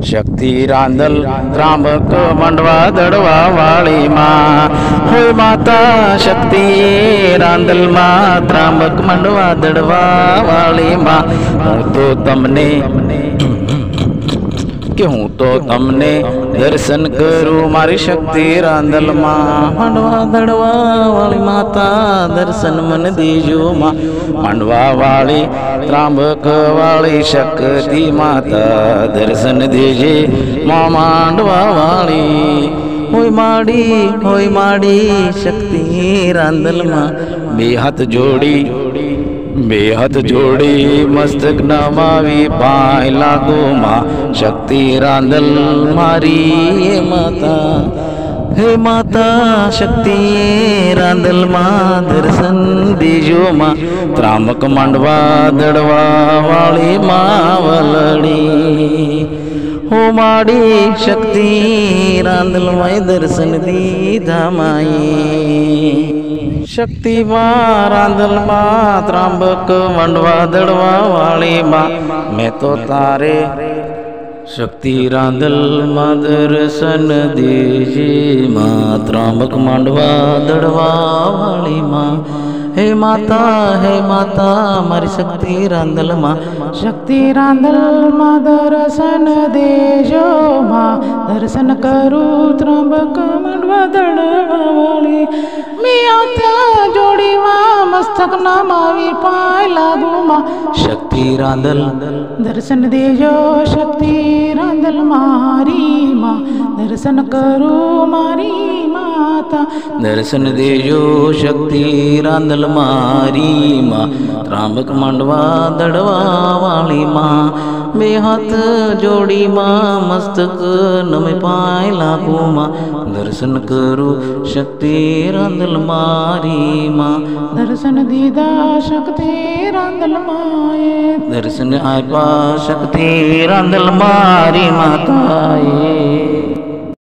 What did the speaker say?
शक्ति रांदल त्र्यंबक मंडवा दड़वा वाली माँ होय माता शक्ति रांदल माँ त्र्यंबक मंडवा दड़वा वाली माँ हूँ तो तमने कि हूँ तो तमने दर्शन करूँ मारी शक्ति रांदल माँ मंडवा दड़वा वाली माता दर्शन मन दीजो माँ मंडवा वाली त्र्यंबक वाली शक्ति माता दर्शन दीजे माँ मंडवा वाली होय माड़ी शक्ति रांदल माँ बेहद जोड़ी मस्तक नमावी पाय लागो माँ शक्ति रांदल मारी माता हे माता शक्ति रांदल माँ दर्शन दीजो माँ त्र्यंबक मंडवा दड़वा वाली माँ वलड़ी हो माड़ी शक्ति रांदल माई दर्शन दीधा माई शक्ति माँ रांदल माँ त्र्यंबक मंडवा दड़वा वाली माँ मैं तो तारे शक्ति रांदल माँ दर्शन दीजिए माँ त्र्यंबक मंडवा दड़वा वाली माँ हे माता मारी शक्ति रांदल माँ शक्ति रांदल माँ दर्शन देजो माँ दर्शन करूँ त्र्यंबक मंडवा दड़वा वाली मिया जोड़ी माँ मस्तक नमावी पाय लागू माँ शक्ति रांदल दर्शन देजो शक्ति रांदल मारी माँ दर्शन करूँ मारी माता दर्शन देजो शक्ति रांदल मारी माँ त्र्यंबक मंडवा दड़वा वाली माँ बे हाथ जोड़ी माँ मस्तक नमे पाय लागू माँ दर्शन करूँ शक्ति रांदल मारी माँ दर्शन दीदा शक्ति रांदल माए दर्शन आया शक्ति रांदल मारी माताए।